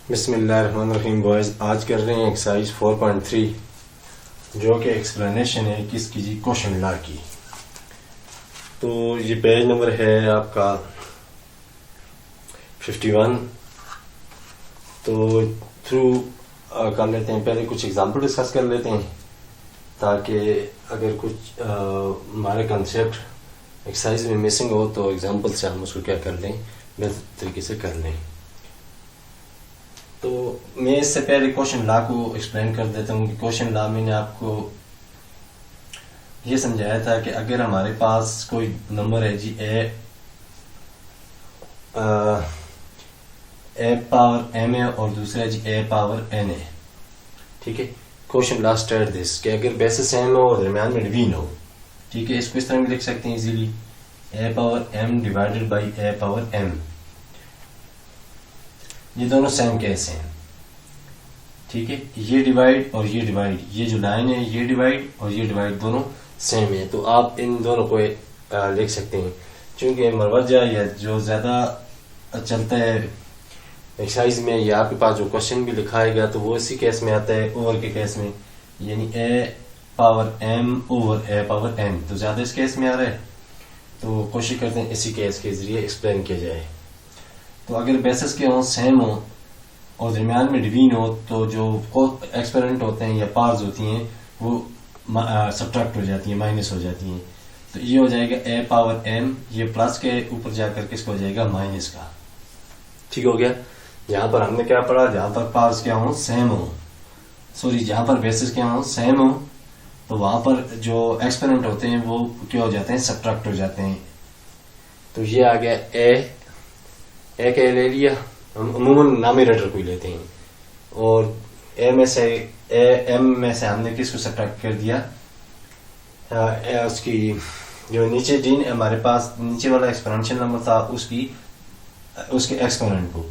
बिस्मिल्लाहिर्रहमानिर्रहीम बॉयज़, आज कर रहे हैं एक्सरसाइज 4.3 जो कि एक्सप्लेनेशन है किसकी जी, क्वेश्चन लॉ की। तो ये पेज नंबर है आपका 51। तो थ्रू कर लेते हैं, पहले कुछ एग्जांपल डिस्कस कर लेते हैं ताकि अगर कुछ हमारे कंसेप्ट एक्सरसाइज में मिसिंग हो तो एग्जांपल से हम उसको क्या कर लें, बेहतर तरीके से कर लें। तो मैं इससे पहले क्वेश्चन लॉ को एक्सप्लेन कर देता हूँ कि क्वेश्चन लॉ मैंने आपको ये समझाया था कि अगर हमारे पास कोई नंबर है जी ए पावर एम है और दूसरा जी ए पावर एन है, ठीक है। क्वेश्चन लॉ स्टेट दिस कि अगर बेसिस एम हो और दरमियान में डिवीजन हो, ठीक है, इसको इस तरह भी लिख सकते हैं easily, a power m divided by a power m. ये दोनों सेम केस हैं, ठीक है। ये डिवाइड और ये डिवाइड, ये जो लाइन है ये डिवाइड और ये डिवाइड दोनों सेम है, तो आप इन दोनों को लिख सकते हैं। क्योंकि मरवजा या जो ज्यादा चलता है एक्सरसाइज में या आपके पास जो क्वेश्चन भी लिखाएगा तो वो इसी केस में आता है, ओवर के केस में, यानी ए पावर एम ओवर ए पावर एन, तो ज्यादा इस केस में आ रहा है। तो कोशिश करते हैं इसी केस के जरिए एक्सप्लेन किया जाए। तो अगर बेसिस के हो सेम हो और दरमियान में डिवीजन हो तो जो एक्सपेरेंट होते हैं या पार्स होती हैं वो सब्ट्रैक्ट हो जाती है, माइनस हो जाती हैं। तो ये हो जाएगा ए पावर एम, ये प्लस के ऊपर जाकर किसको हो जाएगा, माइनस का, ठीक हो गया। यहाँ पर हमने क्या पढ़ा, जहां पर पार्स क्या हो सेम हो, सॉरी जहां पर बेसिस क्या हो सेम हो, तो वहां पर जो एक्सपेरेंट होते हैं वो क्या हो जाते हैं, सब्ट्रैक्ट हो जाते हैं। तो ये आ गया ए के ले लिया, हम अमूमन नामिनेटर को ही लेते हैं, और ए में से एम में से हमने किसको सब्ट्रैक्ट कर दिया, उसकी जो नीचे जीन हमारे पास नीचे वाला एक्सपोनेंशियल नंबर था उसके एक्सपोनेंट को।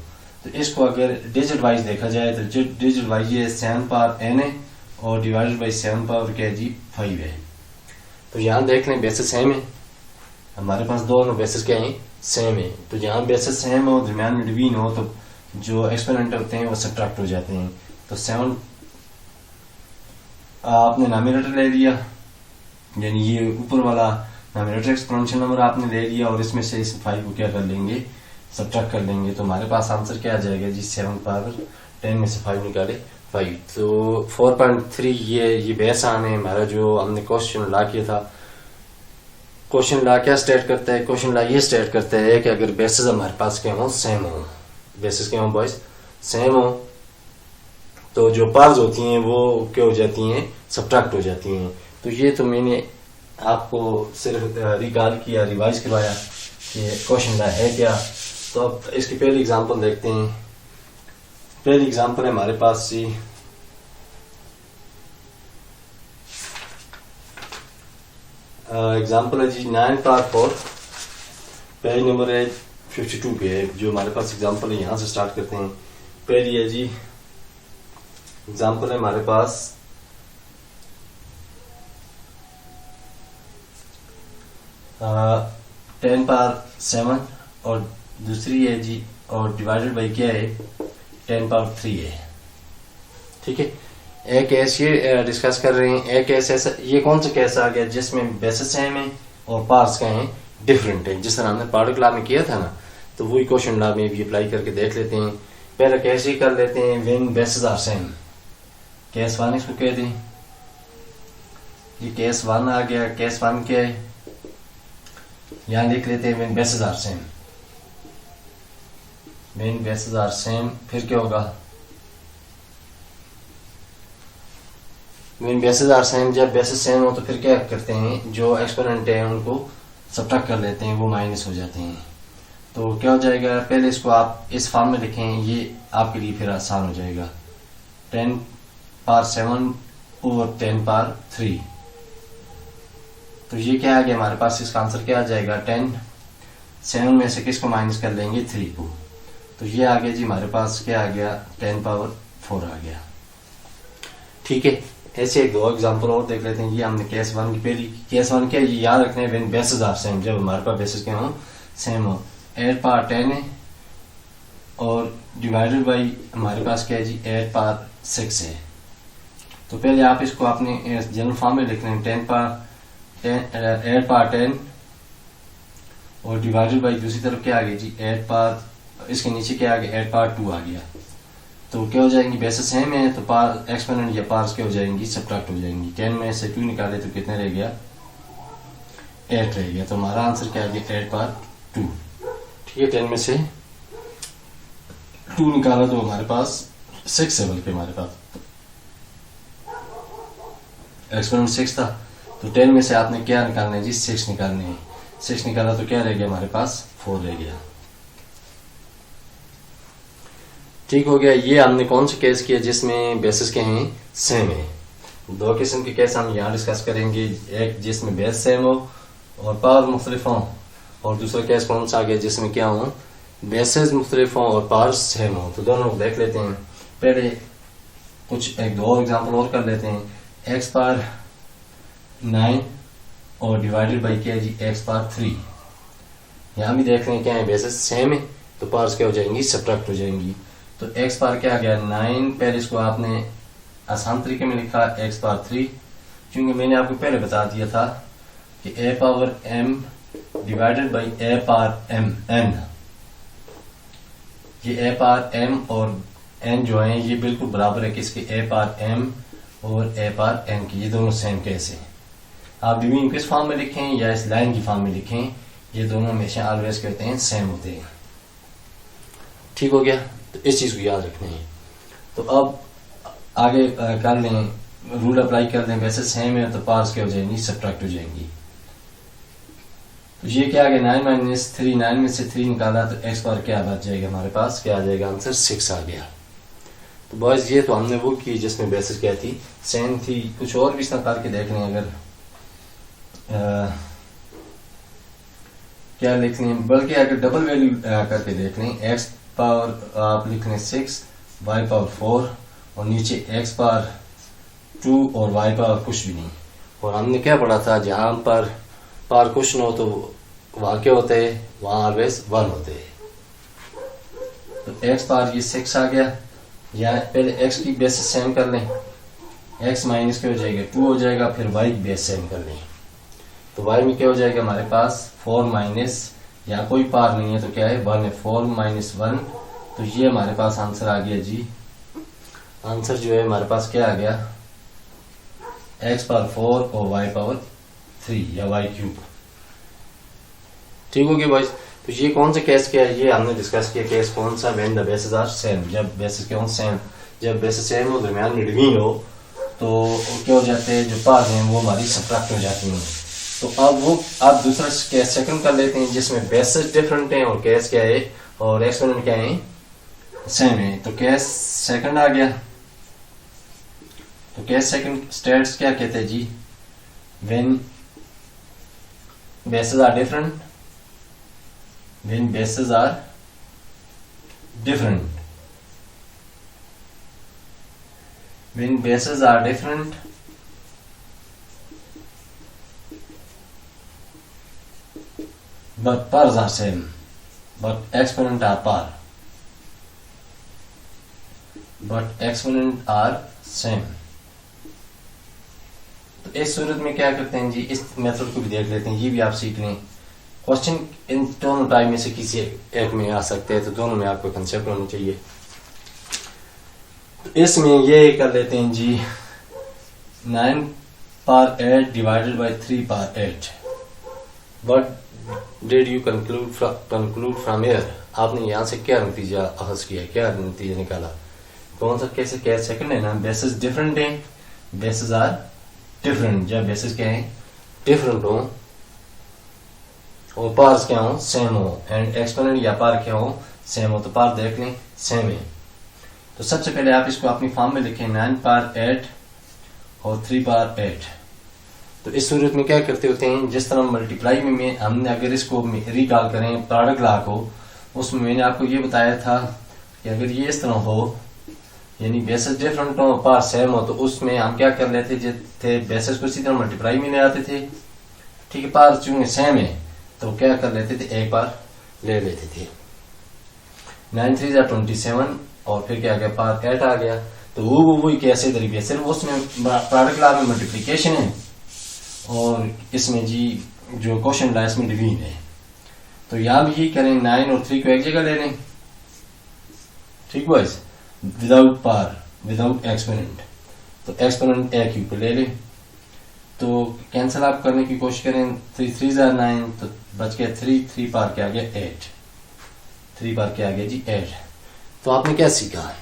तो इसको अगर डिजिट वाइज देखा जाए तो जो डिजिट वाइज ये 7 पावर एन है और डिवाइडेड बाई 7 पावर क्या है जी, 5 है। तो यहाँ देख लें बेसिस सेम है, हमारे पास दोनों बेसिस क्या है, सेम है। तो जहाँ बेसिस सेम हो दरमियान में डिवीजन हो तो जो एक्सपोनेंट होते हैं वो सब्ट्रैक्ट हो जाते हैं। तो 7 आपने नामिनेटर ले लिया, यानी ये ऊपर वाला नामिनेटर एक्सपोनेंशियल नंबर आपने ले लिया और इसमें से इस 5 को क्या कर लेंगे, सब्ट्रैक्ट कर लेंगे। तो हमारे पास आंसर क्या आ जाएगा जी, 7 पावर 10 में से 5 निकाले 5। तो 4.3 ये बेस आने हमारा जो हमने क्वेश्चन लॉ किया था। क्वेश्चन लॉ क्या स्टेट करता है, क्वेश्चन लॉ ये स्टेट करता है कि अगर बेसिस हमारे पास क्या हो, सेम हो, बेसिस क्या हो बॉयज, सेम हो, तो जो पार्स होती हैं वो क्या हो जाती हैं, सब्ट्रैक्ट हो जाती हैं। तो ये तो मैंने आपको सिर्फ रिकॉल किया, रिवाइज करवाया कि क्वेश्चन लॉ है क्या। तो अब इसकी पहली एग्जांपल देखते हैं। पहली एग्जांपल है हमारे पास जी, एग्जांपल है जी 9 पावर 4, पेज नंबर है 52 पे है जो हमारे पास एग्जांपल है। यहां से स्टार्ट करते हैं। पहली है जी एग्जांपल है हमारे पास 10 पावर 7 और दूसरी है जी, और डिवाइडेड बाई क्या है, 10 पावर 3 है, ठीक है। एक केस ये डिस्कस कर रहे हैं, एक केस ऐसा, ये कौन सा केस आ गया जिसमें बेसिस सेम है और पार्ट्स क्या हैं, डिफरेंट है, जिस तरह हमने पार्टिकल लॉ में किया था ना, तो वही क्वेश्चन लॉ में भी अप्लाई करके देख लेते हैं। पहले केस ही कर लेते हैं, when bases are same, case 1 इसको कह दें, ये केस 1 आ गया। केस 1 क्या है, यहां लिख लेते हैं when bases are same, when bases are same, फिर क्या होगा, व्हेन बेसिस आर सेम, जब बेसिस सेम हो तो फिर क्या करते हैं, जो एक्सपोनेंट है उनको सब्ट्रैक्ट कर लेते हैं, वो माइनस हो जाते हैं। तो क्या हो जाएगा, पहले इसको आप इस फॉर्म में लिखें, ये आपके लिए फिर आसान हो जाएगा, 10 पावर 7 ओवर 10 पावर 3। तो ये क्या आ गया हमारे पास, इसका आंसर क्या आ जाएगा, 10, 7 में से किसको माइनस कर लेंगे, 3 को। तो ये आ गया जी हमारे पास क्या आ गया, 10 पावर 4 आ गया, ठीक है। ऐसे एक दो एग्जांपल और देख लेते हैं। ये हमने केस 1 की पहली, केस 1 क्या, ये याद रखना है, व्हेन बेसिस आर सेम, जब हमारे पास बेसिस क्या हो, सेम हो। 8 पावर 10 है और डिवाइडेड बाई हमारे पास क्या है जी 8 पावर 6 है। तो पहले आप इसको अपने जनरल फॉर्म में लिख लें 8 पावर 10 और डिवाइडेड बाई दूसरी तरफ क्या आ गया जी 8 पावर, इसके नीचे क्या आ गया 8 पावर 2 आ गया। तो क्या हो जाएंगी बेसिस सेम है तो पावर एक्सपोनेंट या पावर्स क्या हो जाएंगी सब्ट्रैक्ट हो जाएंगी। 10 में से 2 निकाले तो कितने रह गया 8 रह गया। तो हमारा आंसर क्या आ गया 8 पावर 2। ठीक है 10 में से 2 निकाला तो हमारे पास 6 है, बल्कि हमारे पास एक्सपोनेंट 6 था। तो 10 में से आपने क्या निकालना है जी 6 निकालने हैं। 6 निकाला तो क्या रह गया हमारे पास 4 रह गया। ठीक हो गया। ये हमने कौन सा केस किया जिसमें बेसिस के हैं सेम है। दो किस्म के केस हम यहाँ डिस्कस करेंगे, एक जिसमें बेस सेम हो और पावर मुख्तलिफ हो, और दूसरा केस कौन सा आ गया जिसमें क्या हो बेसिस मुख्तलिफ हो और पावर सेम हो। तो दोनों देख लेते हैं। पहले कुछ एक दो एग्जाम्पल और कर लेते हैं। एक्स पावर 9 और डिवाइडेड बाई क्या है जी एक्स पावर 3। यहाँ भी देख रहे हैं क्या है बेसिस सेम है तो पावर्स क्या हो जाएंगी सब्ट्रैक्ट हो जाएंगी। तो एक्स पावर क्या आ गया 9, पहले इसको आपने आसान तरीके में लिखा एक्स पावर 3, क्योंकि मैंने आपको पहले बता दिया था कि a power m divided by a power m n, ये ए पावर m और n जो है ये बिल्कुल बराबर है किसके ए पावर m और ए पावर n की, ये दोनों सेम केस है। आप डिवीजन किस फॉर्म में लिखें या इस लाइन की फॉर्म में लिखें, ये दोनों हमेशा ऑलवेज कहते हैं सेम होते हैं। ठीक हो गया। तो इस चीज को याद रखना है। तो अब आगे कर लें, रूल अप्लाई कर दें। वैसे सेम है तो पावर्स क्या हो जाएंगी सब्ट्रैक्ट हो जाएंगी। तो ये क्या आ गया 9 माइनस 3, 9 में से 3 निकाला तो एक्स पावर क्या बच जाएगा हमारे पास, क्या आ जाएगा आंसर 6 आ गया। तो बॉयज ये तो हमने वो की जिसमें बेसिस क्या थी सेम थी। कुछ और भी इसमें करके देख लें, अगर क्या लिख लें, बल्कि अगर डबल वैल्यू करके देख लें। एक्स पावर आप लिख लें 6, वाई पावर 4 और नीचे एक्स पावर 2 और वाई पावर कुछ भी नहीं। और हमने क्या पढ़ा था जहां पर पावर कुछ न हो तो वहां क्या होते हैं, वहां ऑलवेज 1 होते हैं। तो एक्स पावर ये 6 आ गया। या पहले एक्स की बेस सेम कर लें, एक्स माइनस क्या हो जाएगा 2 हो जाएगा, फिर वाई की बेस सेम कर लें। तो वाई में क्या हो जाएगा हमारे पास 4 माइनस, या कोई पावर नहीं है तो क्या है 1 है, 4 माइनस 1। तो ये हमारे पास आंसर आ गया जी। आंसर जो है हमारे पास क्या आ गया एक्स पावर 4 और वाई पावर 3 या वाई क्यूब। ठीक हो गया भाई। तो ये कौन सा केस क्या है, ये हमने डिस्कस किया। केस कौन सा, when the bases are same, जब बेसिस क्या हो सेम, जब बेसिस सेम हो दरमियान में डिवीजन हो तो क्या हो जाते हैं जो पावर हैं वो हमारी सब्ट्रैक्ट हो जाती हैं। तो अब दूसरा केस सेकंड कर लेते हैं जिसमें बेसिस डिफरेंट है और केस क्या है और एक्सपोनेंट क्या है सेम है। तो केस सेकंड आ गया। तो केस सेकंड स्टेट्स क्या कहते हैं जी, when bases are different, when bases are different, when bases are different but powers are same, but exponent are par, but exponent are same। तो इस सूरत में क्या करते हैं जी, इस मेथड को भी देख लेते हैं, ये भी आप सीख लें। क्वेश्चन इन दोनों टाइप में से किसी एक में आ सकते हैं, तो दोनों में आपको कंसेप्ट होना चाहिए। तो इसमें ये कर लेते हैं जी 9 power 8 divided by 3 power 8। But did you conclude from here, आपने यहां से क्या नतीजा अखज किया, क्या नतीजा निकाला। कौन सा कैसे केस सेकंड है ना, बेसिस डिफरेंट है, बेसिस आर डिफरेंट, जब बेसिस क्या है डिफरेंट हो और पार्स क्या हो सेम हो, एंड एक्सपोनेंट या पार क्या हो सेम हो। तो पार देख लें सेम है। तो सबसे पहले आप इसको अपनी फॉर्म में लिखें 9 पावर 8 और 3 पावर 8। तो इस सूरत में क्या करते होते हैं, जिस तरह मल्टीप्लाई में हमने अगर इसको रिकॉल करें प्रोडक्ट लॉ को, उसमें मैंने आपको ये बताया था कि अगर ये इस तरह हो यानी बेसिस डिफरेंट हो पार सेम हो, तो उसमें हम क्या कर लेते थे बेसिस को इसी तरह मल्टीप्लाई में ले आते थे। ठीक है, पार चूंकि सेम है तो क्या कर लेते थे एक बार ले लेते थे। 9 3 जा 27 और फिर क्या आ गया पार 8 आ गया। तो वो वही कैसे तरीके, सिर्फ उसमें प्रोडक्ट लॉ में मल्टीप्लिकेशन है और इसमें जी जो क्वेश्चन ला इसमें डिवीजन है। तो यहाँ भी यही करें, 9 और 3 को एक जगह ले लें, ठीक बॉयज, विदाउट पार विदाउट एक्सपोनेंट। तो एक्सपोनेंट ए क्यू को ले लें, तो कैंसिल आप करने की कोशिश करें, 3 3 जा 9 तो बच गया 3 3 पार के आ गया 8, 3 पार के आ गया जी 8। तो आपने क्या सीखा,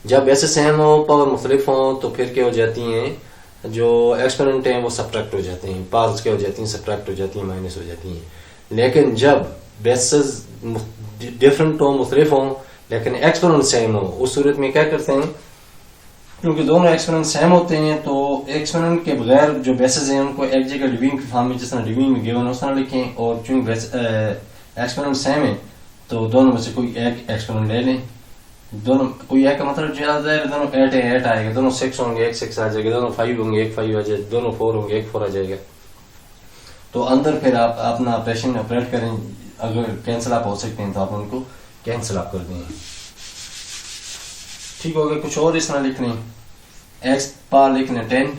जब ऐसे सेम हो पावर मुख्तलिफ हो तो फिर क्या हो जाती हैं, जो एक्सपोनेंट हैं वो सब्ट्रैक्ट हो जाते हैं, पावर्स क्या हो जाती हैं, सब्ट्रैक्ट हो जाती हैं, माइनस हो जाती हैं। लेकिन जब बेसेस डिफरेंट हो, मुख्तलिफ हो, लेकिन एक्सपोनेंट सेम हो, उस सूरत में क्या करते हैं, क्योंकि दोनों एक्सपोनेंट सेम होते हैं तो एक्सपोनेंट के बगैर जो बेसेस हैं उनको एक जगह डिवीजन की फॉर्म में, जिस तरह डिवीजन में गिवन उस तरह लिखें, और चूंकि एक्सपोनेंट सेम है तो दोनों में से कोई एक एक्सपोनेंट ले लें। दोनों कोई एक का मतलब ज्यादा है, दोनों 8 है 8 आएगा, दोनों 6 होंगे 1 6 आ जाएगा, दोनों 5 होंगे 1 5 आ जाएगा, दोनों 4 होंगे 1 4 आ जाएगा। तो अंदर फिर आप अपना ऑपरेशन ऑपरेट करें, अगर कैंसिल आप हो सकते हैं तो आप उनको कैंसिल आप कर दें, ठीक हो गया। कुछ और इस तरह लिख लें, एक्स पार लिख लें 10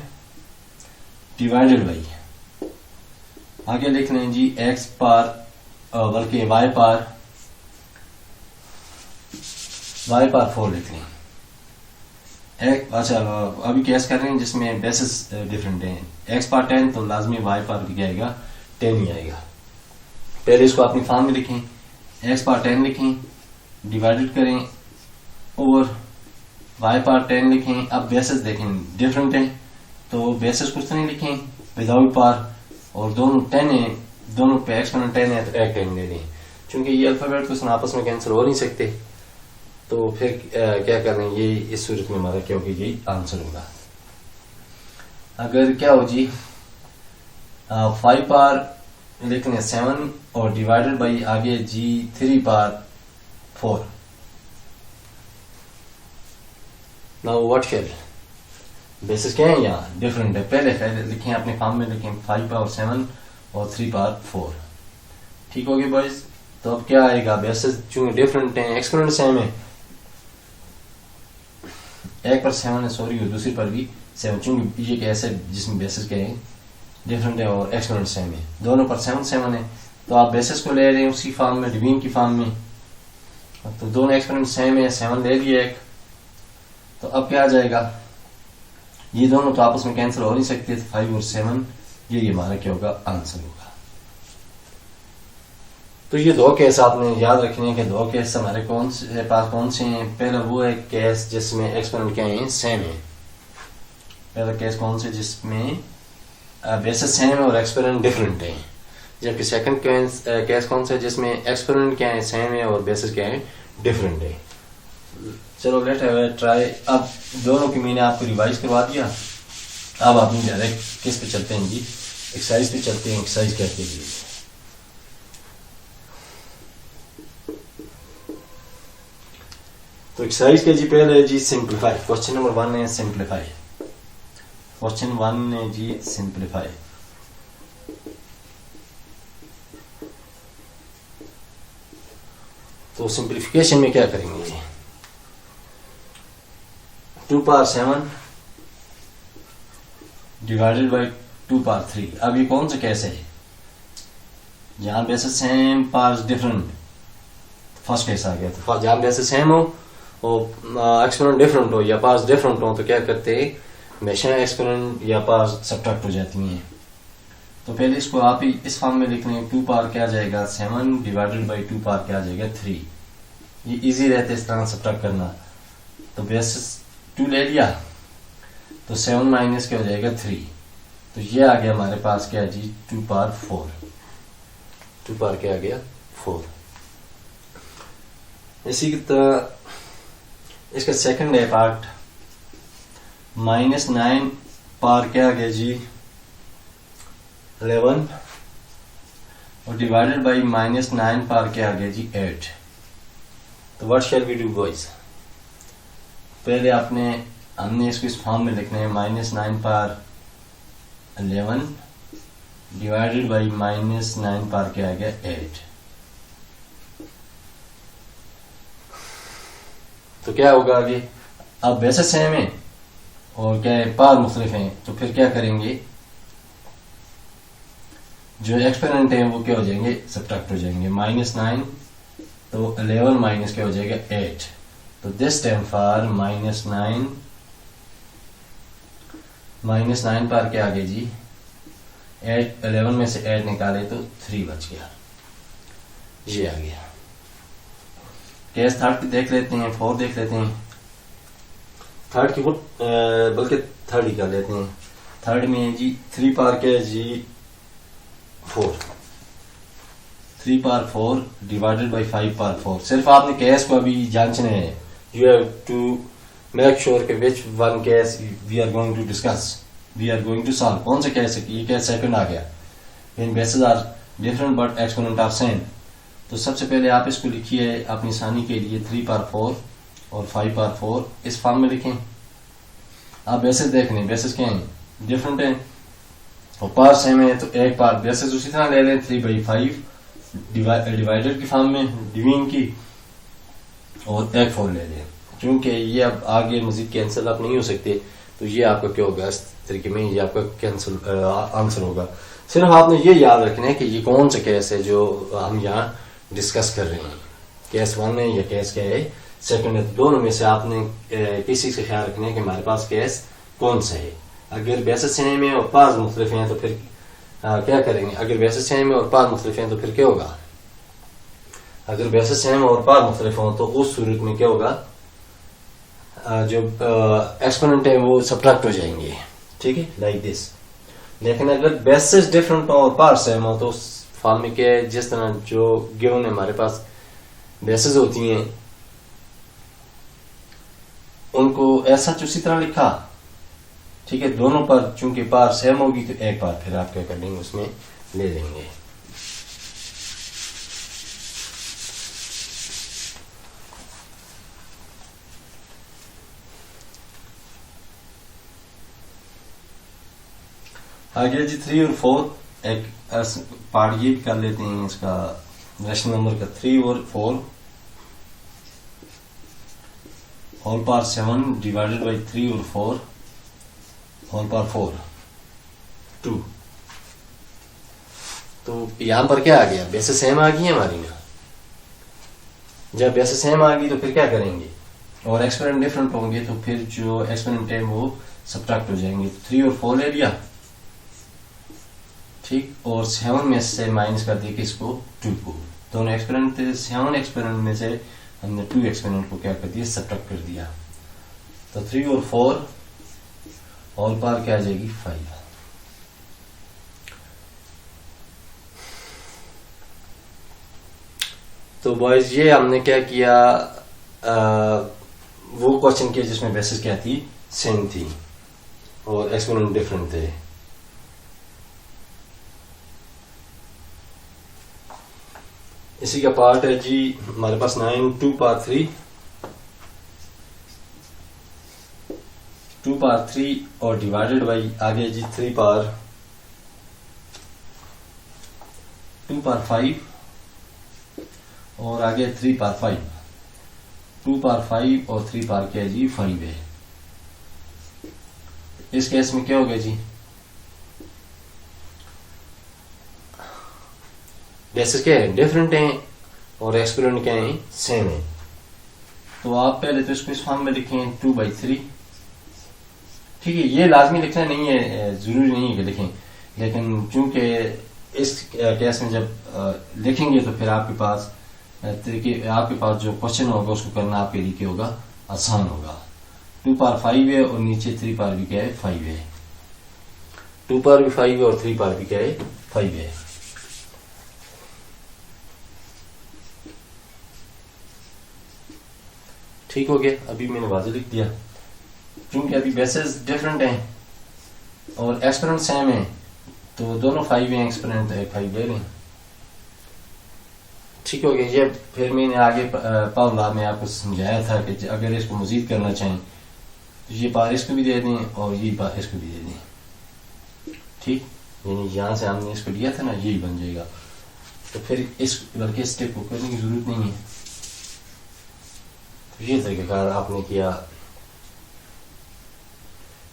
डिवाइडेड बाई, आगे लिख लें जी एक्स पार बल्कि वाई पार 4 लिख लें। अच्छा अभी केस कर रहे हैं जिसमें बेसिस डिफरेंट हैं, एक्स पार 10 तो लाजमी वाई पार भी क्या आएगा 10 ही आएगा। पहले इसको अपनी फॉर्म में लिखें, एक्स पार 10 लिखें, डिवाइडेड करें ओवर वाई पार 10 लिखें। अब बेसिस देखें डिफरेंट हैं तो बेसिस कुछ नहीं लिखें, विदाउट पार, और दोनों 10 है, दोनों पे एक्सपोनेंट 10 है तो एक 10 ले लें। चूंकि ये अल्फाबेट कुछ आपस में कैंसिल हो नहीं सकते तो फिर क्या करना है, ये इस सूरत में हमारा क्या होगा, यही आंसर होगा। अगर क्या हो जी 5 पार लिखने 7 और डिवाइडेड बाई आगे जी 3 पार 4। नाउ व्हाट शेल बेसिस क्या है, यहाँ डिफरेंट है, पहले लिखें अपने फॉर्म में लिखें 5 पावर 7 और 3 पावर 4, ठीक हो गया बॉयज। तो अब क्या आएगा, बेसिस चूंकि डिफरेंट है, एक्सपोनेंट सेम है, एक पर 7 है सॉरी और दूसरी पर भी 7, चूंकि ये कैसे जिसमें बेसिस क्या है डिफरेंट है और एक्सपोनेंट सेम है, दोनों पर 7 7 है, तो आप बेसिस को ले रहे हैं उसी फॉर्म में, डिवीजन की फॉर्म में, तो दोनों एक्सपोनेंट सेम है, 7 ले लिया एक, तो अब क्या आ जाएगा, ये दोनों तो आपस में कैंसिल हो नहीं सकते, तो 5 और 7 ये हमारा क्या होगा, आंसर होगा। तो ये दो केस आपने याद रखने हैं कि दो केस हमारे पास कौन से हैं। पहला वो है केस जिसमें एक्सपोनेंट क्या है, सेम है, पहला केस कौन से जिसमें बेसिस सेम है और एक्सपोनेंट डिफरेंट है, जबकि सेकंड केस कौन सा है जिसमें एक्सपोनेंट क्या है, सेम है और बेसिस क्या है, डिफरेंट है। चलो लेट ट्राई। अब दोनों की मैंने आपको रिवाइज करवा दिया, अब आप डायरेक्ट किस पे चलते हैं जी, एक्सरसाइज पे चलते हैं। एक्सरसाइज क्या कीजिए, तो एक्सरसाइज के जी पहले जी सिंप्लीफाई, क्वेश्चन नंबर 1 है सिंप्लीफाई, क्वेश्चन 1 है जी सिंप्लीफाई। तो सिंप्लीफिकेशन में क्या करेंगे जी, 2 पावर 7 डिवाइडेड बाई 2 पावर 3। अब ये कौन सा केस है जहां bases same powers different, first case आ गया। तो जहां बेसिस सेम हो और एक्सपोनेंट डिफरेंट हो या पावर्स डिफरेंट हो तो क्या करते हैं, हमेशा एक्सपोनेंट या पावर्स सब्ट्रैक्ट हो जाती हैं। तो पहले इसको आप ही इस फॉर्म में लिख लें, 2 पावर क्या आ जाएगा 7 डिवाइडेड बाई 2 पावर क्या आ जाएगा 3। ये इजी रहता है इस तरह सब्ट्रैक्ट करना। तो बेसिस 2 ले लिया तो 7 माइनस क्या हो जाएगा 3, तो ये आ गया हमारे पास क्या जी 2 पावर 4, 2 पावर क्या आ गया 4। इसी की तरह इसका सेकंड है पार्ट, -9 पावर क्या आ गया जी 11 और डिवाइडेड बाई -9 पावर क्या आ गया जी 8। तो what shall we do boys, पहले हमने इसको इस फॉर्म में लिखना है, -9 पावर 11 डिवाइडेड बाई -9 पावर क्या आ गया 8। तो क्या होगा आगे, अब बेसिस सेम है और क्या है, पार मुख्तलिफ हैं, तो फिर क्या करेंगे, जो एक्सपेरेंट है वो क्या हो जाएंगे, सब्ट्रैक्ट हो जाएंगे। -9 तो 11 माइनस क्या हो जाएगा 8, तो दिस टाइम फॉर -9 पर क्या आ गया जी 8, 11 में से 8 निकाले तो 3 बच गया, ये आ गया। केस थर्ड की देख लेते हैं, 4 देख लेते हैं, थर्ड की बल्कि थर्ड ही कर लेते हैं। थर्ड में है जी 3 पार क्या है जी 4, 3 पार 4 डिवाइडेड बाई 5 पार 4। सिर्फ आपने केस को अभी जांचना है, you have to make sure के which one case we are going to discuss, we are going to solve. कौन सा केस है, ये केस सेकंड आ गया, when bases are different but exponents are same. तो सबसे पहले आप इसको लिखिए अपनी आसानी के लिए 3 पार 4 और 5 पार 4 इस फॉर्म में लिखें। आप बेसिस देख लें, बेसिस क्या है डिफरेंट है और पार सेम है, तो एक पार बेसिस उसी तरह ले लें 3/5 डिवाइडेड की फॉर्म में डिवीजन की, और एक 4 ले लें। क्योंकि ये अब आगे मजीद कैंसिल आप नहीं हो सकते, तो ये आपका क्या होगा, इस तरीके में ये आपका कैंसिल आंसर होगा। सिर्फ आपने ये याद रखना है कि ये कौन सा केस है जो हम यहाँ डिस्कस कर रहे हैं, केस 1 है या केस क्या है सेकंड है। दोनों में से आपने किसी से ख्याल रखना है कि हमारे पास केस कौन सा है। अगर बेसिस सेम है और पार्स मुख्तलिफ हैं तो फिर क्या करेंगे, अगर बेसिस सेम है और पार्स मुख्तलिफ हैं तो फिर क्या होगा, अगर बेसिस सेम और पार्स मुख्तलिफ हो तो उस सूरत में क्या होगा, जो एक्सपोनेंट है वो सब्ट्रैक्ट हो जाएंगे, ठीक है, लाइक दिस। लेकिन अगर बेसिस डिफरेंट हो और पार्स सेम हो तो उस फॉर्म में क्या है, जिस तरह जो गिवन है हमारे पास बेसिस होती हैं उनको ऐसा उसी तरह लिखा, ठीक है। दोनों पर चूंकि पार सेम होगी तो एक बार फिर आप क्या कर लेंगे उसमें ले लेंगे। आगे जी 3 और 4 एक पार्ट ये भी कर लेते हैं इसका रेशनल नंबर का। 3 और 4 होल पावर 7 डिवाइडेड बाई 3 और 4 होल पावर 4 2। तो यहां पर क्या आ गया, बेसिस सेम आ गई है हमारी ना। जब बेसिस सेम आ गई तो फिर क्या करेंगे, और एक्सपेरेंट डिफरेंट होंगे तो फिर जो एक्सपेरेंट है वो सब्ट्रैक्ट हो जाएंगे। 3 और 4 ले लिया, ठीक, और 7 में से माइनस कर दिया किसको 2 को। दोनों एक्सपेरेंट थे, 7 एक्सपेरेंट में से हमने 2 एक्सपेरेंट को क्या कर दिया, सब्ट्रैक्ट कर दिया। तो 3 और 4 ऑल पावर क्या आ जाएगी 5। तो बॉयज ये हमने क्या किया, वो क्वेश्चन किया जिसमें बेसिस क्या थी, सेम थी और एक्सपोनेंट डिफरेंट थे। इसी का पार्ट है जी हमारे पास 9 2 पावर 3 2 पावर 3 और डिवाइडेड बाई आगे जी 3 पावर 2 पावर 5 और आगे 3 पावर 5 2 पावर 5 और 3 पावर क्या है जी 5 है। इस केस में क्या हो गया जी, बेसिस क्या है डिफरेंट हैं और एक्सपोनेंट क्या है सेम है। तो आप पहले तो इसको इस फॉर्म में लिखें 2/3, ठीक है। ये लाजमी लिखना नहीं है, जरूरी नहीं है कि लिखें, लेकिन चूंकि इस केस में जब लिखेंगे तो फिर आपके पास आपके पास जो क्वेश्चन होगा उसको करना आपके लिए क्या होगा, आसान होगा। 2 पावर 5 है और नीचे 3 पावर भी क्या है 5 है। 2 पावर भी 5 है और 3 पावर भी क्या है 5 है। ठीक हो गया, अभी मैंने वाज़ेह लिख दिया। क्योंकि अभी बेसिस डिफरेंट हैं और एक्सपोनेंट सेम है तो दोनों 5 हैं, एक्सपोनेंट 5 ले लें। ठीक हो गया। ये फिर मैंने आगे पावर में आपको समझाया था कि अगर इसको मजीद करना चाहें तो ये पावर इसको भी दे दें और ये पावर इसको भी दे दें, ठीक। यानी यहां से हमने इसको लिया था ना, यही बन जाएगा। तो फिर इस बल्कि स्टेप को करने की जरूरत नहीं है। ये तरीकेकार आपने किया।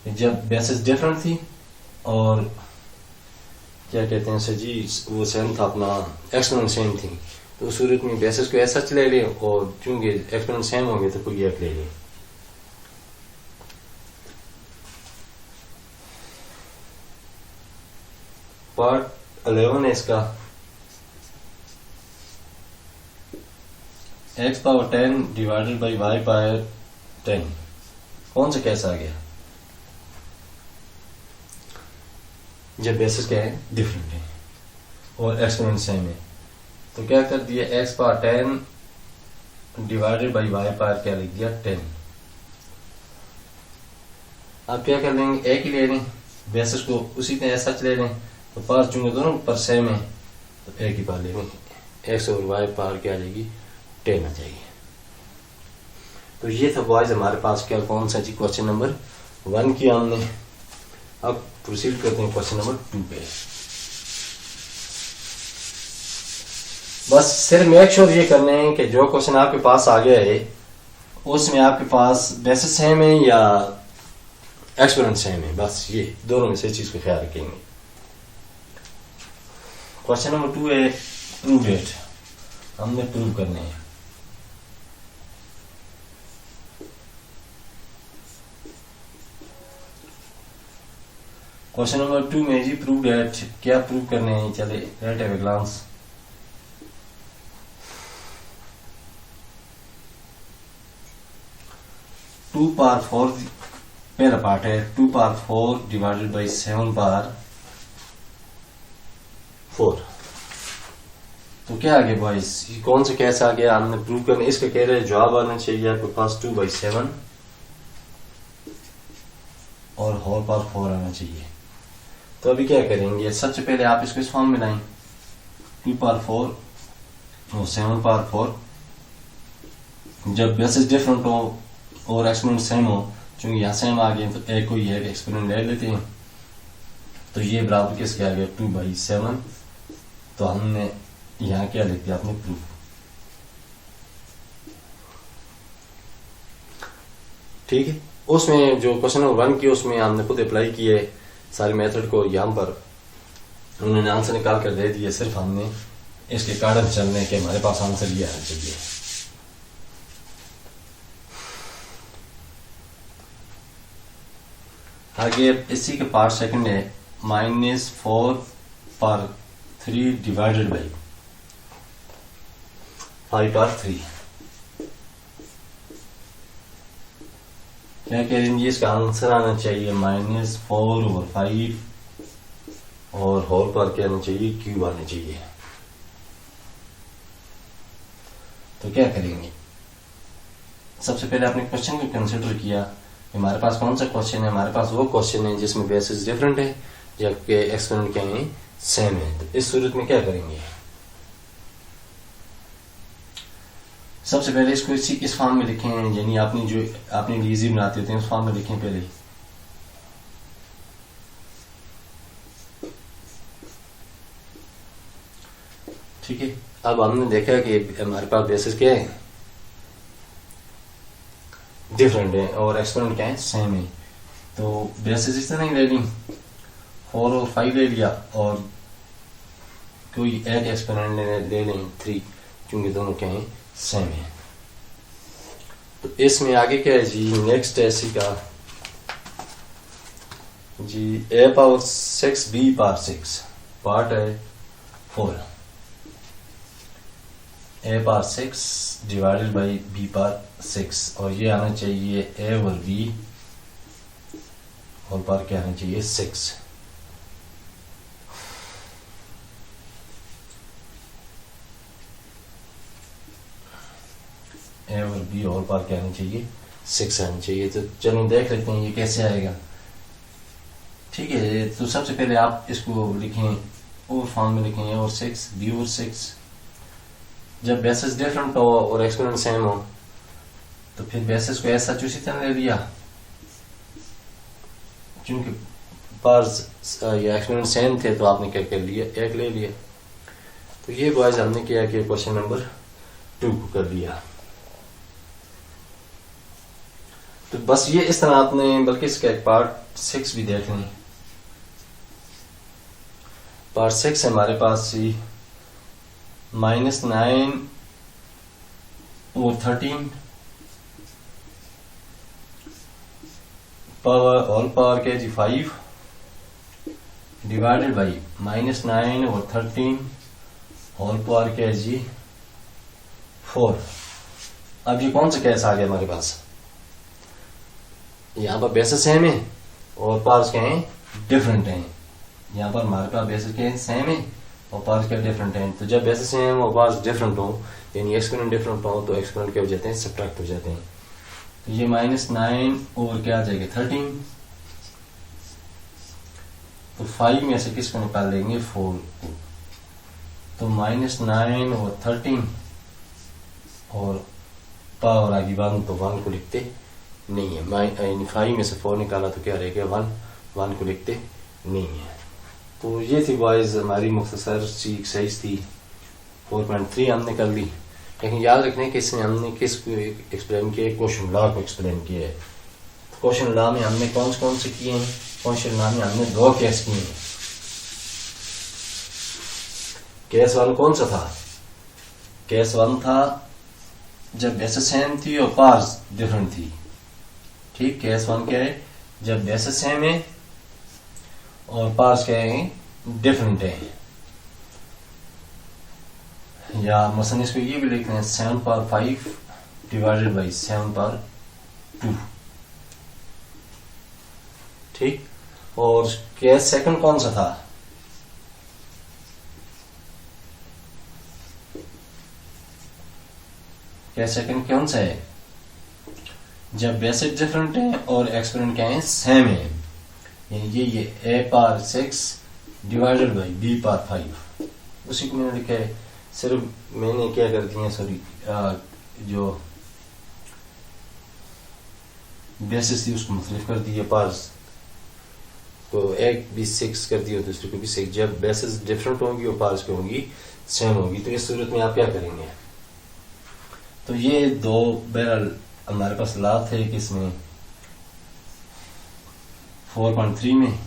जब बेसिस डिफरेंट थी और क्या कहते हैं सर जी, वो सेम था अपना, एक्सपोनेंट सेम थी, तो उस सूरत में बेसिस को ऐसा ले लें और चूंकि एक्सपोनेंट सेम होंगे तो कोई एक ले लें। पार्ट 11 है इसका, x power 10 divided by y power 10। कौन सा कैसा आ गया? जब बेसिस क्या है, डिफरेंट है और एक्सपोनेंट सेम है, तो क्या कर दिया, x power 10 divided by y power क्या लिख दिया, 10। अब क्या कर लेंगे, एक ही ले लें, बेसिस को उसी तरह ऐसा ले लें, तो पावर चूंकि दोनों पर सेम है तो एक ही पावर लेंगे, x और y पावर क्या लेगी, 10 आ जाएगी। तो ये था बॉयज हमारे पास क्या, कौन सा जी, क्वेश्चन नंबर 1 किया हमने। अब प्रोसीड करते हैं क्वेश्चन नंबर 2 पे। बस सिर्फ मेक श्योर ये करने हैं कि जो क्वेश्चन आपके पास आ गया है उसमें आपके पास बेसिस सेम है या एक्सपोनेंट सेम है, बस ये दोनों में से चीज को ख्याल रखेंगे। क्वेश्चन नंबर 2 है प्रूव इट, हमने प्रूव करने हैं। क्वेश्चन नंबर 2 में जी प्रूव डेट, क्या प्रूव करने हैं, चले let have a glance. Two power 4 पहला पार्ट है, 2 पावर 4 डिवाइडेड बाई 7 पावर 4। तो क्या आ गया बॉयज, कौन सा कैसा आ गया, हमने प्रूव करने, इसका कह रहे हैं जवाब आना चाहिए आपके पास 2/7 और होल पावर 4 आना चाहिए। तो अभी क्या करेंगे, सबसे पहले आप इसको इस फॉर्म में लाएं, 2 पावर 4 और 7 पावर 4। जब बेसिस डिफरेंट हो और एक्सपोनेंट सेम हो, चूंकि यहाँ सेम आ गए तो एक को ही है एक्सपोनेंट ले लेते हैं, तो ये बराबर किसके आ गया, 2/7। तो हमने यहाँ क्या लिख दिया, आपने प्रूफ। ठीक है, उसमें जो क्वेश्चन नंबर 1 की उसमें हमने खुद अप्लाई किए सारे मेथड को, यहाँ पर उन्होंने आंसर निकाल कर दे दिए, सिर्फ हमने इसके कारण चलने के हमारे पास आंसर ये आना चाहिए। आगे इसी के पार्ट सेकंड है, -4 पर 3 डिवाइडेड बाई 5 पर 3। क्या कह रहे हैं, इसका आंसर आना चाहिए -4/5 और होल पर क्या आना चाहिए, क्यूब आना चाहिए। तो क्या करेंगे, सबसे पहले आपने क्वेश्चन को कंसिडर किया, हमारे पास कौन सा क्वेश्चन है, हमारे पास वो क्वेश्चन है जिसमें बेसिस डिफरेंट है जबकि एक्सपोनेंट क्या है, सेम है। तो इस सूरत में क्या करेंगे, सबसे पहले इसको इस फॉर्म में लिखें, यानी आपने जो आपने इजी बनाते होते हैं उस फॉर्म में लिखें पहले। ठीक है, अब हमने देखा कि हमारे पास बेसिस क्या है, डिफरेंट है और एक्सपोनेंट क्या है, सेम है। तो बेसिस इस तरह ही ले ली, 4 और 5 ले लिया और कोई एक एक्सपोनेंट ले लें 3, क्योंकि दोनों क्या है, सेम है। तो इसमें आगे क्या है जी, नेक्स्ट है इसी का जी, a power 6 b power 6 part है 4, a power 6 divided by b power 6, और ये आना चाहिए a और b और पावर क्या आना चाहिए, 6। ए और बी और पार क्या आना चाहिए, 6 आना चाहिए। तो चलो देख लेते हैं ये कैसे आएगा। ठीक है, तो सबसे पहले आप इसको लिखें, और फॉर्म में लिखें, ए और 6 बी और 6। जब बेसिस डिफरेंट हो और एक्सपोनेंट सेम हो तो फिर बेसिस को ऐसा उसी तरह ले लिया, क्योंकि पार्स या एक्सपोनेंट सेम थे तो आपने क्या कर लिया, एक ले लिया। तो ये बॉयज हमने किया कि क्वेश्चन नंबर 2 को कर लिया। तो बस ये इस तरह आपने, बल्कि इसका एक पार्ट 6 भी देख लें। पार्ट 6 है हमारे पास ही -9 और 13 पावर होल पावर के जी 5 डिवाइडेड बाई -9 और 13 होल पावर के जी 4। अब ये कौन सा केस आ गया हमारे पास? यहाँ पर बेसिस सेम है और पावर्स क्या हैं? डिफरेंट हैं। यहाँ पर हमारे पास बेसिस क्या है? सेम है और पावर्स क्या डिफरेंट हैं। तो जब बेसिस सेम और पावर्स डिफरेंट हो, यानी एक्सपोनेंट डिफरेंट हो, तो एक्सपोनेंट क्या हो जाते हैं? सब्ट्रैक्ट हो जाते हैं। तो ये -9 और क्या आ जाएगा? 13। तो 5 में से किसको निकाल लेंगे? 4 को। तो -9 और 13 और पावर आगे 1, तो 1 को लिखते नहीं है। यानी 5 में से 4 निकाला तो क्या रहेगा? 1 को लिखते नहीं है। तो ये थी बॉयज हमारी मुख्तसर सी एक्सरसाइज थी 4.3 हमने कर ली। लेकिन याद रखने कि इसमें हमने किस को एक्सप्लेन किया? क्वेश्चन लॉ को एक्सप्लेन किया है। क्वेश्चन लॉ में हमने कौन से किए हैं? क्वेश्चन लॉ में हमने 2 केस किए हैं। केस 1 कौन सा था? केस 1 था जब बेसिस सेम थी और पावर्स डिफरेंट थी। ठीक, केस 1 क्या है? जब बेसिस सेम है और पावर्स क्या है? डिफरेंट है। या मसलन इसको ये भी लिखते हैं 7 पावर 5 डिवाइडेड बाई 7 पावर 2। ठीक, और केस सेकंड कौन सा था? केस सेकंड कौन सा है? जब बेसिस डिफरेंट है और एक्सपोनेंट क्या है? सेम है। ये a power 6 divided by b power 5, उसी को मैंने लिखा है। सिर्फ मैंने क्या कर दिया, सॉरी, जो बेसिस थी उसको मुख्तलिफ कर दिया। पावर्स को एक भी 6 कर दिया, दूसरे को भी 6। जब बेसिस डिफरेंट होंगी और पावर्स की होंगी सेम होगी, तो इस सूरत में आप क्या करेंगे? तो ये 2 बहरहाल हमारे पास लॉ थे किसमें? 4.3 में,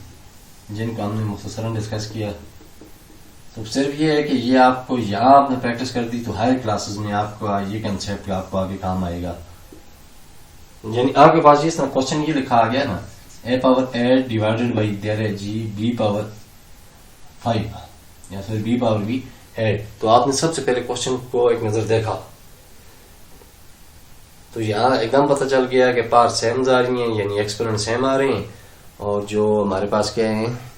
जिनको हमने मुख्तसरन डिस्कस किया। तो सिर्फ ये है कि ये आपको यहाँ आपने प्रैक्टिस कर दी तो हायर क्लासेस में आपको ये कंसेप्ट आपको आगे काम आएगा। यानी आपके पास इस तरह क्वेश्चन ये लिखा आ गया ना, a power 8 divided by there है जी b पावर 5 या फिर b पावर भी 8। तो आपने सबसे पहले क्वेश्चन को एक नजर देखा तो यहाँ एकदम पता चल गया कि पावर सेम आ रही हैं, यानी एक्सपोनेंट सेम आ रहे हैं, और जो हमारे पास क्या है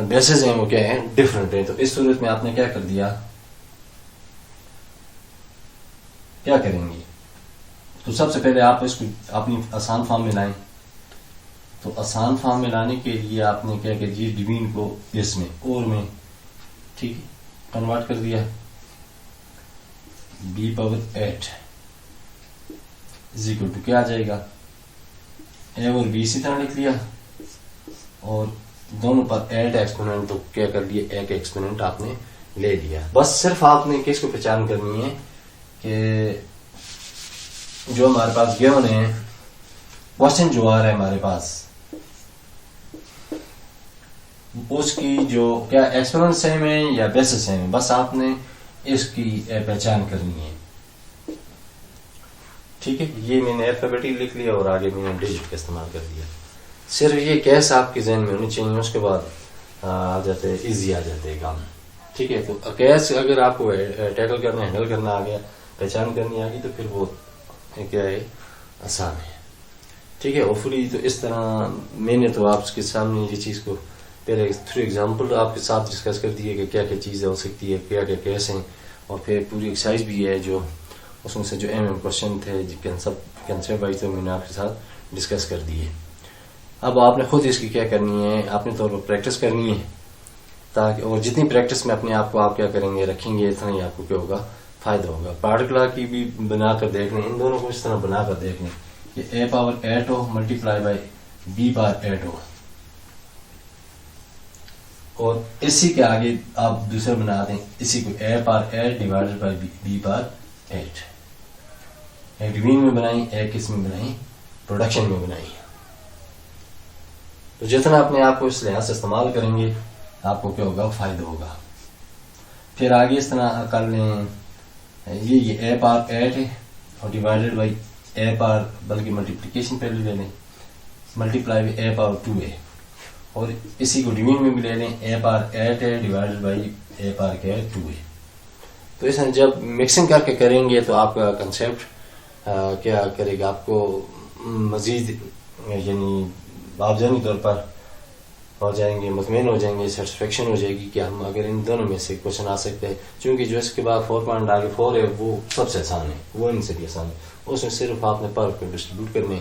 बेसिस हैं वो क्या है? डिफरेंट है। तो इस सूरत में आपने क्या कर दिया? क्या करेंगे? तो सबसे पहले आप इसको अपनी आसान फॉर्म में लाएं। तो आसान फॉर्म में लाने के लिए आपने क्या किया? जी डिवीजन को इसमें और में, ठीक है, कन्वर्ट कर दिया। b power 8 is equal to क्या आ जाएगा? a और b इसी तरह लिख लिया और दोनों पर 8 एक्सपोनेंट, तो क्या कर लिया? एक एक्सपोनेंट आपने ले लिया। बस सिर्फ आपने किसको पहचान करनी है कि जो हमारे पास गिवन है, क्वेश्चन जो आ रहा है हमारे पास, उसकी जो क्या एक्सपोनेंट सेम है या बेसिस सेम है, बस आपने इसकी पहचान करनी है। ठीक है, ये मैंने अल्फाबेटिक लिख लिया और आगे मैंने डिजिट का इस्तेमाल कर दिया। सिर्फ ये कैस आपके जहन में होनी चाहिए, उसके बाद आ जाते हैं इजी आ जाते हैं काम। ठीक है, तो कैस अगर आपको टैकल करना, हैंडल करना आ गया, पहचान करनी आ गई, तो फिर वो क्या है? आसान है। ठीक है, होपफुली तो इस तरह मैंने तो आपके सामने ये चीज को पहले थ्रू एग्जांपल आपके साथ डिस्कस कर दी है कि क्या क्या चीजें हो सकती है, क्या क्या केस हैं, और फिर पूरी एक्सरसाइज भी है जो उसमें से जो क्वेश्चन थे कंसेप्ट वाइज तो मैंने आपके साथ डिस्कस कर दिए। अब आपने खुद इसकी क्या करनी है? आपने तो प्रैक्टिस करनी है, ताकि और जितनी प्रैक्टिस में अपने आप को आप क्या करेंगे, रखेंगे, इतना ही आपको क्या होगा? फायदा होगा। पार्टिकुलर की भी बनाकर देख लें, इन दोनों को इस तरह बनाकर देख लें कि a पावर 8 हो मल्टीप्लाई बाई b पावर 8 हो, और इसी के आगे आप दूसरा बना दें, इसी को a power 8 divided by b power 8। एक डिवीजन में बनाई, एक इसमें बनाई, प्रोडक्शन में बनाई। तो जितना अपने आप को इस लिहाज से इस्तेमाल करेंगे आपको क्या होगा, फायदा होगा। फिर आगे इस तरह कर लें, ये ए पावर 8 है और डिवाइडेड बाई ए पावर, बल्कि मल्टीप्लिकेशन पहले ले लें, मल्टीप्लाई बाई ए पावर 2 है, और इसी को डिवीजन में भी ले लें, ए पावर 8 है डिवाइडेड बाई ए पावर क्या है 2 है। तो इस जब मिक्सिंग करके करेंगे तो आपका कंसेप्ट क्या करेगा, आपको मजीद यानी आप जहनी तौर पर हो जाएंगे, मुतमईन हो जाएंगे, सेटिस्फेक्शन हो जाएगी कि हम अगर इन दोनों में से क्वेश्चन आ सकते हैं। चूंकि जो इसके बाद 4 पॉइंट आगे 4 है वो सबसे आसान है, वो इनसे भी आसान है, उसमें सिर्फ आपने पर को डिस्ट्रीब्यूट करने।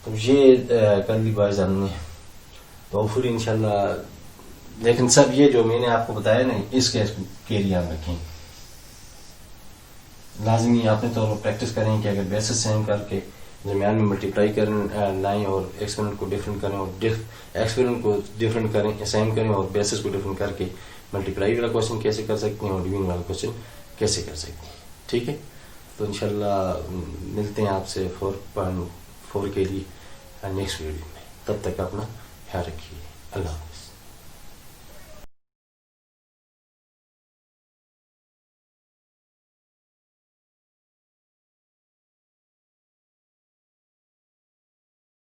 तो ये कर ली बात हमने, तो फिर इंशाल्लाह। लेकिन सब ये जो मैंने आपको बताया ना, इसके एरिया में रखें, लाजमी आपने तो प्रैक्टिस करें कि अगर बेसिस सेम करके दरमियान में मल्टीप्लाई करें लाएं और एक्सपेरिमेंट को डिफरेंट करें, और एक्सपेरिमेंट को डिफरेंट करें, सेम करें, और बेसिस को डिफरेंट करके मल्टीप्लाई वाला क्वेश्चन कैसे कर सकते हैं और डिवीजन वाला क्वेश्चन कैसे कर सकते हैं। ठीक है, तो इंशाल्लाह मिलते हैं आपसे 4.4 के लिए नेक्स्ट वीडियो में। तब तक अपना ख्याल रखिए। अल्लाह।